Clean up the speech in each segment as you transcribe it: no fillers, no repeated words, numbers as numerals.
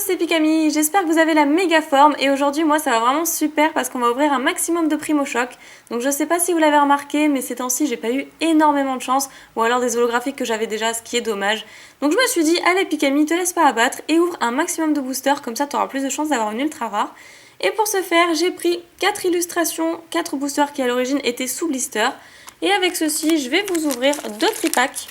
c'est Pikami, j'espère que vous avez la méga forme et aujourd'hui moi ça va vraiment super parce qu'on va ouvrir un maximum de Primo Choc. Donc je sais pas si vous l'avez remarqué mais ces temps-ci j'ai pas eu énormément de chance ou alors des holographiques que j'avais déjà, ce qui est dommage. Donc je me suis dit allez Pikami, te laisse pas abattre et ouvre un maximum de boosters, comme ça tu auras plus de chances d'avoir une ultra rare. Et pour ce faire j'ai pris 4 illustrations, 4 boosters qui à l'origine étaient sous blister. Et avec ceci je vais vous ouvrir 2 tripacks.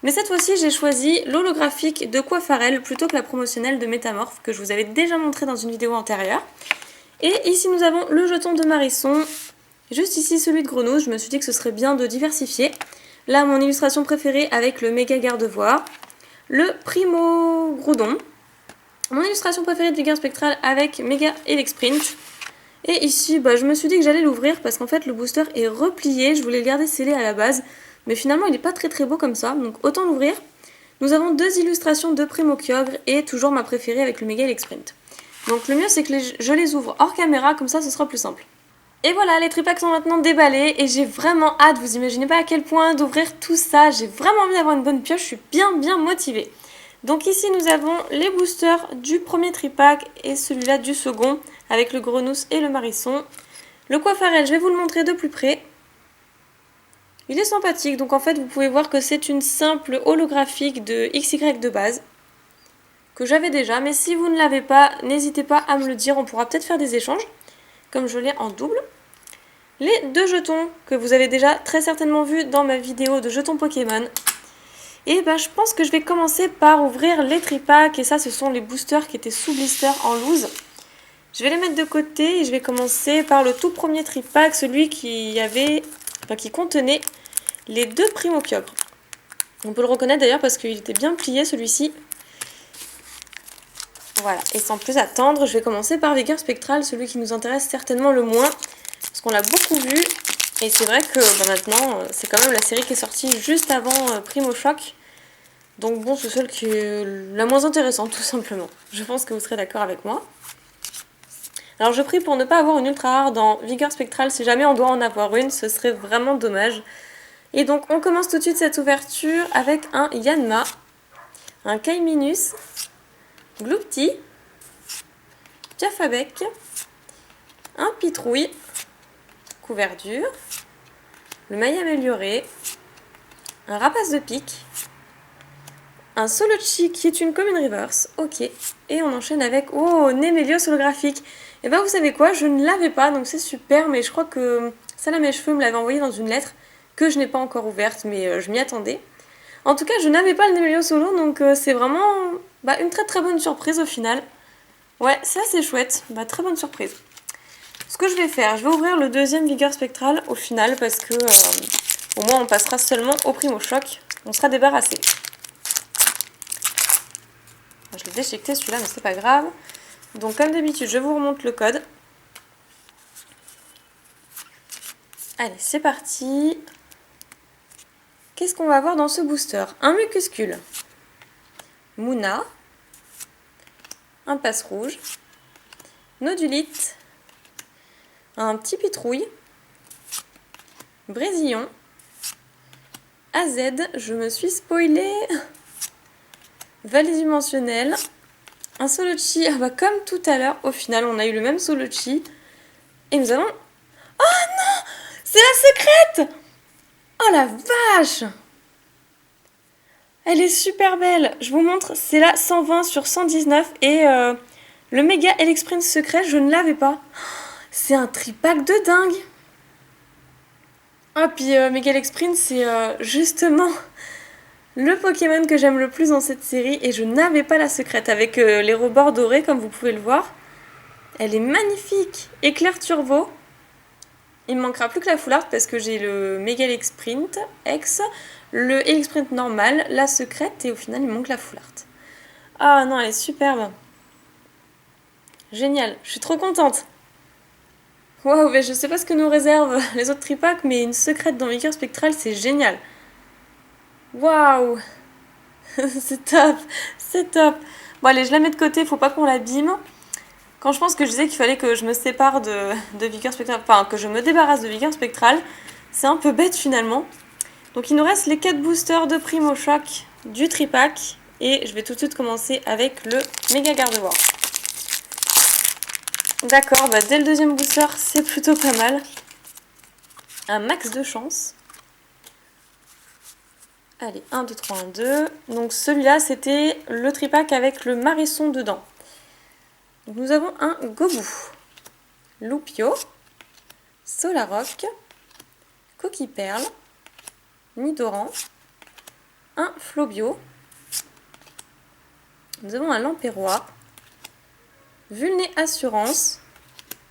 Mais cette fois-ci, j'ai choisi l'holographique de Coiffarel plutôt que la promotionnelle de Métamorphe que je vous avais déjà montré dans une vidéo antérieure. Et ici, nous avons le jeton de Marisson. Juste ici, celui de Grenouille. Je me suis dit que ce serait bien de diversifier. Là, mon illustration préférée avec le méga garde-voix. Le Primo Groudon. Mon illustration préférée de Vigueur Spectral avec méga Elexprint. Et ici, je me suis dit que j'allais l'ouvrir parce qu'en fait, le booster est replié. Je voulais le garder scellé à la base. Mais finalement, il n'est pas très beau comme ça, donc autant l'ouvrir. Nous avons 2 illustrations de Primo Kyogre et toujours ma préférée avec le Mega Elexprint. Donc le mieux, c'est que je les ouvre hors caméra, comme ça ce sera plus simple. Et voilà, les tripacks sont maintenant déballés et j'ai vraiment hâte, vous imaginez pas à quel point d'ouvrir tout ça. J'ai vraiment envie d'avoir une bonne pioche, je suis bien motivée. Donc ici, nous avons les boosters du premier tripack et celui-là du second, avec le Grenouille et le Marisson. Le Coiffarel, je vais vous le montrer de plus près. Il est sympathique, donc en fait vous pouvez voir que c'est une simple holographique de XY de base, que j'avais déjà, mais si vous ne l'avez pas, n'hésitez pas à me le dire, on pourra peut-être faire des échanges, comme je l'ai en double. Les 2 jetons que vous avez déjà très certainement vu dans ma vidéo de jetons Pokémon. Et je pense que je vais commencer par ouvrir les tripacks, et ça ce sont les boosters qui étaient sous blister en loose. Je vais les mettre de côté et je vais commencer par le tout premier tripack, celui qui contenait les 2 Primo Kyogre. On peut le reconnaître d'ailleurs parce qu'il était bien plié celui-ci. Voilà, et sans plus attendre, je vais commencer par Vigueur Spectral, celui qui nous intéresse certainement le moins, parce qu'on l'a beaucoup vu, et c'est vrai que maintenant, c'est quand même la série qui est sortie juste avant Primo Choc. Donc bon, c'est celle qui est la moins intéressante, tout simplement. Je pense que vous serez d'accord avec moi. Alors je prie pour ne pas avoir une ultra rare dans Vigueur Spectral, si jamais on doit en avoir une, ce serait vraiment dommage. Et donc on commence tout de suite cette ouverture avec un Yanma, un Kaiminus, Gloupti, Diafabec, un Pitrouille, Couverture, le Maille amélioré, un Rapace de pique, un Solochi qui est une commune reverse, ok, et on enchaîne avec, Némélios holographique. Et vous savez quoi, je ne l'avais pas, donc c'est super, mais je crois que Salam à mes cheveux me l'avait envoyé dans une lettre, que je n'ai pas encore ouverte, mais je m'y attendais. En tout cas, je n'avais pas le Némélios solo, donc c'est vraiment une très bonne surprise au final. Ouais, c'est assez chouette, très bonne surprise. Ce que je vais faire, je vais ouvrir le deuxième Vigueur Spectral au final, parce que au moins on passera seulement au Primo Choc, on sera débarrassé. Je l'ai déchiqueté celui-là, mais c'est pas grave. Donc comme d'habitude, je vous remonte le code. Allez, c'est parti. Qu'est-ce qu'on va avoir dans ce booster? Un Mucuscule, Mouna, un Passe Rouge, Nodulite, un petit Pitrouille, Brésillon, AZ, je me suis spoilée, Valise-dimensionnelle, un Solochi, comme tout à l'heure, au final on a eu le même Solochi, et nous avons... Oh non! C'est la secrète! Oh la vache! Elle est super belle. Je vous montre, c'est la 120 sur 119 et le méga Elexprint secret, je ne l'avais pas. C'est un tripack de dingue. Ah, puis méga Elexprint, c'est justement le Pokémon que j'aime le plus dans cette série et je n'avais pas la secrète avec les rebords dorés comme vous pouvez le voir. Elle est magnifique. Éclair turbo. Il me manquera plus que la foularde parce que j'ai le méga Elexprint X, le Elexprint normal, la secrète et au final il me manque la foularde. Ah non, elle est superbe. Génial, je suis trop contente. Waouh, mais je sais pas ce que nous réservent les autres tripacks, mais une secrète dans Vigueur Spectral, c'est génial. Waouh. C'est top, c'est top. Bon allez, je la mets de côté, faut pas qu'on l'abîme. Quand je pense que je disais qu'il fallait que je me sépare de Vigueur Spectral, enfin que je me débarrasse de Vigueur Spectral, c'est un peu bête finalement. Donc il nous reste les 4 boosters de Primo Choc du tripack Et je vais tout de suite commencer avec le méga Gardevoir. D'accord, bah dès le deuxième booster, c'est plutôt pas mal. Un max de chance. Allez, 1, 2, 3, 1, 2. Donc celui-là, c'était le tripack avec le Marisson dedans. Donc nous avons un Gobou, Loupio, Solaroc, Coquille Perle, Nidoran, un Flobio. Nous avons un Lampérois, Vulné Assurance,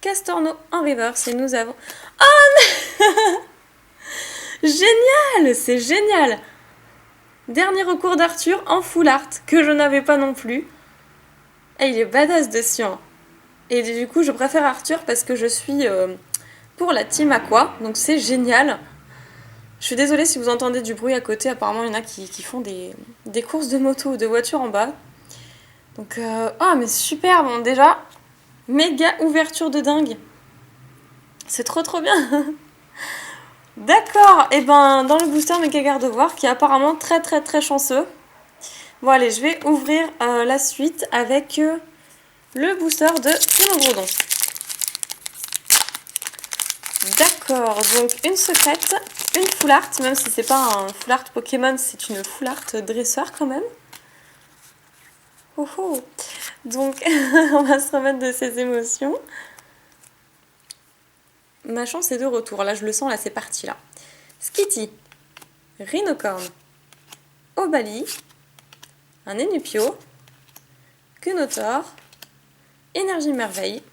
Castorno en reverse et nous avons... Oh génial, c'est génial. Dernier recours d'Arthur en full art que je n'avais pas non plus. Et il est badass dessus. Hein. Et du coup, je préfère Arthur parce que je suis pour la team Aqua. Donc c'est génial. Je suis désolée si vous entendez du bruit à côté. Apparemment, il y en a qui font des courses de moto ou de voiture en bas. Donc, oh, mais super. Bon, déjà, méga ouverture de dingue. C'est trop trop bien. D'accord. Et ben, dans le booster méga Gardevoir, qui est apparemment très très très chanceux. Bon, allez, je vais ouvrir la suite avec le booster de Primogroudon. D'accord, donc une secrète, une full art, même si c'est pas un full art Pokémon, c'est une full art dresseur quand même. Oh oh. Donc, on va se remettre de ses émotions. Ma chance est de retour, là je le sens, là c'est parti là. Skitty, Rhinocorn, Obali, un Enupio, Quenotor, Énergie Merveille,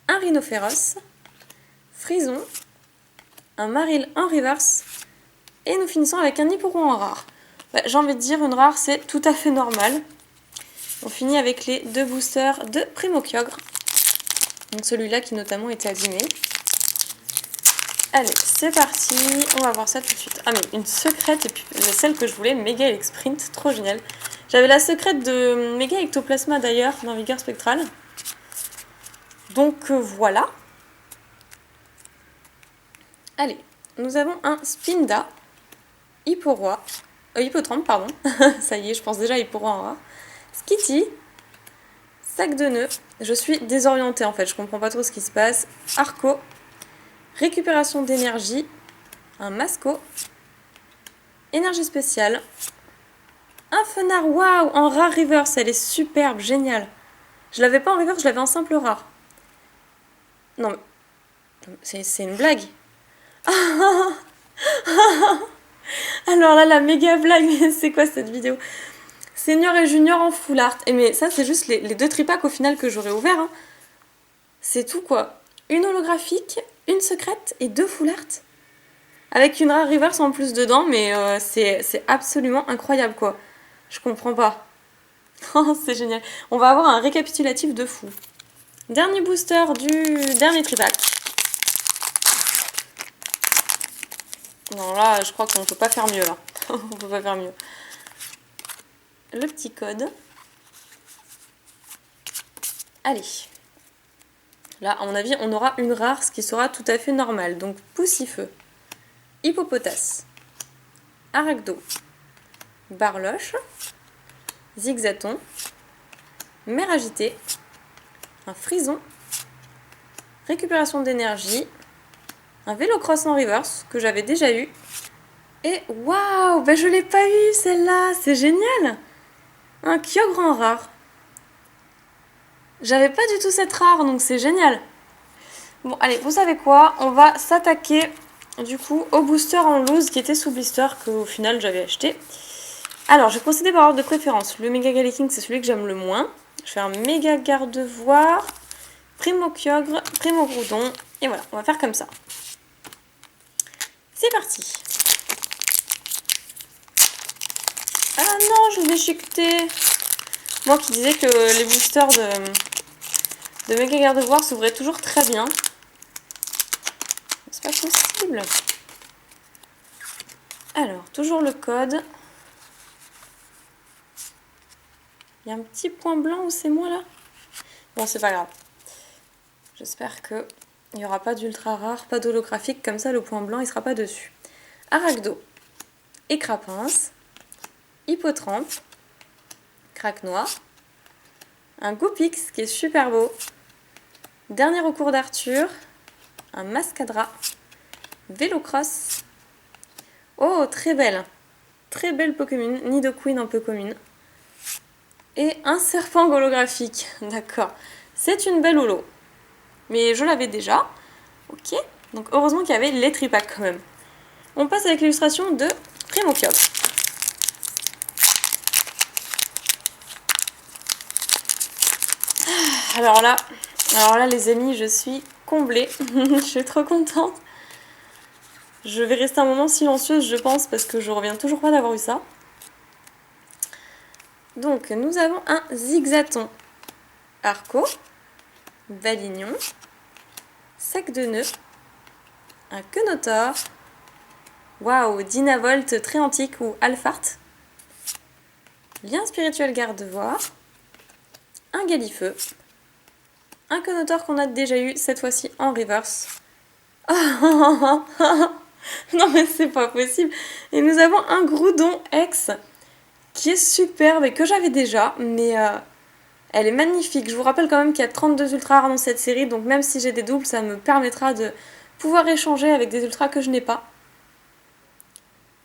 un Rhinophéros, Frison, un Marill en reverse, et nous finissons avec un Hipporon en rare. Bah, j'ai envie de dire, une rare c'est tout à fait normal. On finit avec les deux boosters de Primokyogre. Donc celui-là qui notamment était abîmé. Allez, c'est parti, on va voir ça tout de suite. Ah mais une secrète, et puis celle que je voulais, Méga Elec Sprint, trop génial. J'avais la secrète de Méga Ectoplasma d'ailleurs dans Vigueur Spectrale. Donc voilà. Allez, nous avons un Spinda, Hipporoi, Hippotrampe, pardon. Ça y est, je pense déjà à Hipporoi en rare. Skitty, Sac de nœuds. Je suis désorientée en fait, je comprends pas trop ce qui se passe. Arco, récupération d'énergie, un Masco, énergie spéciale, un Fenard, waouh, en rare reverse, elle est superbe, géniale. Je l'avais pas en reverse, je l'avais en simple rare. Non, c'est une blague. Alors là, la méga blague, mais c'est quoi cette vidéo? Senior et Junior en full art. Et mais ça, c'est juste les deux tripacks au final que j'aurais ouvert. Hein. C'est tout quoi. Une holographique, une secrète et deux full art. Avec une rare reverse en plus dedans, mais c'est absolument incroyable quoi. Je comprends pas. Oh, c'est génial. On va avoir un récapitulatif de fou. Dernier booster du dernier tripack. Non, là, je crois qu'on peut pas faire mieux, là. On peut pas faire mieux. Le petit code. Allez. Là, à mon avis, on aura une rare, ce qui sera tout à fait normal. Donc, Poussifeu, Hippopotas, Arachdo, Barloche, Zigzaton, Mer Agitée, un Frison, récupération d'énergie, un Vélocross en reverse que j'avais déjà eu. Et waouh, bah je l'ai pas eu celle-là, c'est génial. Un Kyogre en rare. J'avais pas du tout cette rare, donc c'est génial. Bon, allez, vous savez quoi? On va s'attaquer du coup au booster en loose qui était sous blister qu'au final j'avais acheté. Alors, je vais procéder par ordre de préférence. Le Méga Galaking, c'est celui que j'aime le moins. Je fais un Méga Gardevoir, Primokyogre, Primogroudon. Et voilà, on va faire comme ça. C'est parti. Ah non, je l'ai déchiqueté. Moi qui disais que les boosters de Méga Gardevoir s'ouvraient toujours très bien. C'est pas possible. Alors, toujours le code. Il y a un petit point blanc où c'est moi là. Bon, c'est pas grave. J'espère qu'il n'y aura pas d'ultra rare, pas d'holographique. Comme ça, le point blanc, il sera pas dessus. Arachdo, Écrapince, Hippotrampe, Crack noir, un Goupix qui est super beau, dernier recours d'Arthur, un Mascadra, Vélocross, oh très belle Pokémon, Nidoqueen un peu commune, et un serpent holographique, d'accord, c'est une belle holo, mais je l'avais déjà, ok, donc heureusement qu'il y avait les tripacks quand même. On passe avec l'illustration de Primokyogre. Alors là les amis, je suis comblée, je suis trop contente. Je vais rester un moment silencieuse je pense parce que je reviens toujours pas d'avoir eu ça. Donc nous avons un Zigzaton, Arco, Valignon, Sac de nœuds, un Quenotor, waouh, Dynavolt très antique ou Alphart, Lien spirituel Gardevoir, un Galifeu, un Quenotor qu'on a déjà eu cette fois-ci en reverse. Oh, non mais c'est pas possible. Et nous avons un Groudon X qui est superbe et que j'avais déjà, mais elle est magnifique. Je vous rappelle quand même qu'il y a 32 ultras rares dans cette série, donc même si j'ai des doubles, ça me permettra de pouvoir échanger avec des ultras que je n'ai pas.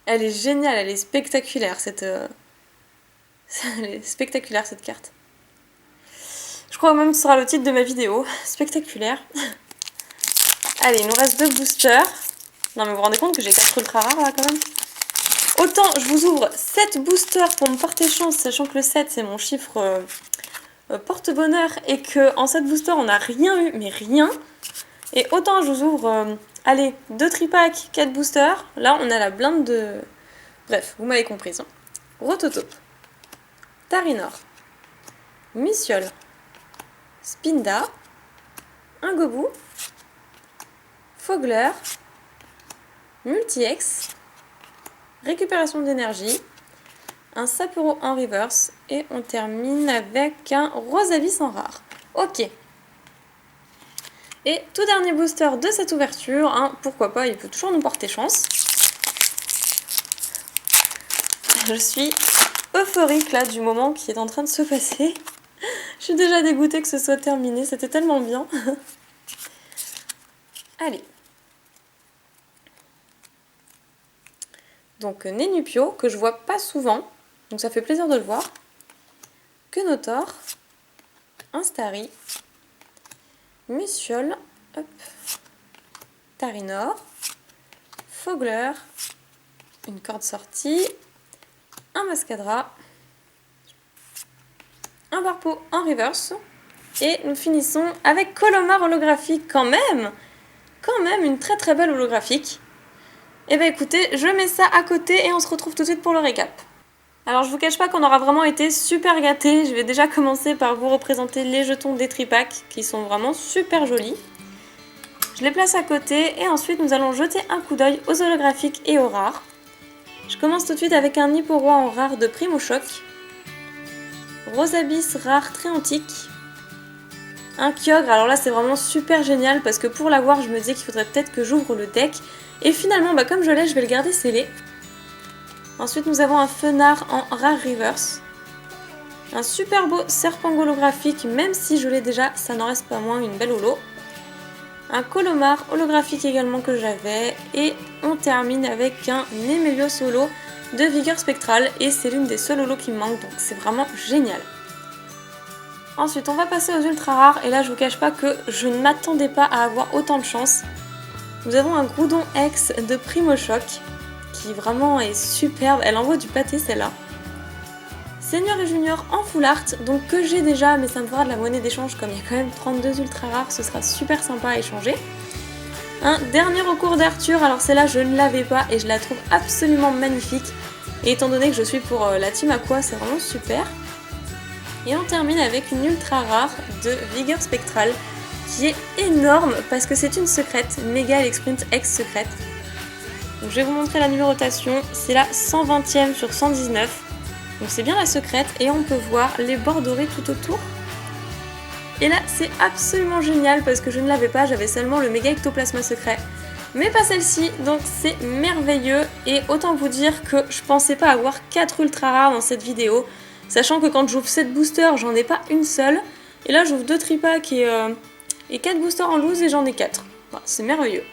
Elle est géniale, elle est spectaculaire cette elle est spectaculaire cette carte. Je crois même que ce sera le titre de ma vidéo, spectaculaire. Allez, il nous reste 2 boosters. Non mais vous vous rendez compte que j'ai 4 ultra rares là quand même. Autant je vous ouvre 7 boosters pour me porter chance, sachant que le 7 c'est mon chiffre porte-bonheur et qu'en 7 boosters on n'a rien eu, mais rien. Et autant je vous ouvre, allez, 2 tripacks, 4 boosters. Là on a la blinde de... Bref, vous m'avez comprise. Hein. Rototope, Tarinor, Missiole, Spinda, un Gobou, Fogler, Multi-X, récupération d'énergie, un Sapuro en reverse et on termine avec un Rosavis en rare. Ok. Et tout dernier booster de cette ouverture, hein, pourquoi pas, il peut toujours nous porter chance. Je suis euphorique là du moment qui est en train de se passer. Je suis déjà dégoûtée que ce soit terminé, c'était tellement bien. Allez. Donc Nénupio, que je vois pas souvent, donc ça fait plaisir de le voir. Quenotor, Instari, Missiole, hop, Tarinor, Fogler, une corde sortie, un Mascadra, un Barpo en reverse, et nous finissons avec Colomar holographique quand même une très très belle holographique. Et bah écoutez, je mets ça à côté et on se retrouve tout de suite pour le récap. Alors je vous cache pas qu'on aura vraiment été super gâtés. Je vais déjà commencer par vous représenter les jetons des tripacks qui sont vraiment super jolis. Je les place à côté et ensuite nous allons jeter un coup d'œil aux holographiques et aux rares. Je commence tout de suite avec un Hipporoi en rare de Primochoc, Rosavis rare très antique, un Kyogre. Alors là c'est vraiment super génial parce que pour l'avoir je me disais qu'il faudrait peut-être que j'ouvre le deck. Et finalement, bah, comme je l'ai, je vais le garder scellé. Ensuite, nous avons un Fenard en rare reverse. Un super beau serpent holographique, même si je l'ai déjà, ça n'en reste pas moins une belle holo. Un Colomar holographique également que j'avais. Et on termine avec un Nemelios holo de vigueur spectrale. Et c'est l'une des seules holos qui me manque, donc c'est vraiment génial. Ensuite, on va passer aux ultra rares. Et là, je vous cache pas que je ne m'attendais pas à avoir autant de chance. Nous avons un Groudon X de Primochoc qui vraiment est superbe, elle envoie du pâté celle-là. Senior et Junior en full art, donc que j'ai déjà mais ça me fera de la monnaie d'échange comme il y a quand même 32 ultra rares, ce sera super sympa à échanger. Un dernier recours d'Arthur, alors celle-là je ne l'avais pas et je la trouve absolument magnifique. Et étant donné que je suis pour la team Aqua, c'est vraiment super. Et on termine avec une ultra rare de Vigueur Spectrale qui est énorme parce que c'est une secrète, Méga Sprint X secrète. Donc je vais vous montrer la numérotation, c'est la 120e sur 119. Donc c'est bien la secrète et on peut voir les bords dorés tout autour. Et là c'est absolument génial parce que je ne l'avais pas, j'avais seulement le Méga Ectoplasma secret. Mais pas celle-ci, donc c'est merveilleux et autant vous dire que je pensais pas avoir 4 ultra rares dans cette vidéo. Sachant que quand j'ouvre 7 boosters, j'en ai pas une seule. Et là, j'ouvre 2 tripacks et 4 boosters en loose et j'en ai 4. Bon, c'est merveilleux.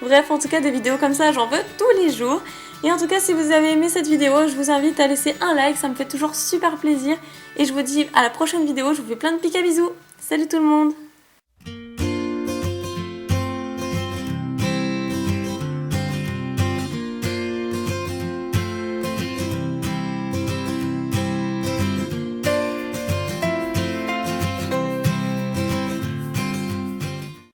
Bref, en tout cas, des vidéos comme ça, j'en veux tous les jours. Et en tout cas, si vous avez aimé cette vidéo, je vous invite à laisser un like, ça me fait toujours super plaisir. Et je vous dis à la prochaine vidéo, je vous fais plein de pics à bisous. Salut tout le monde!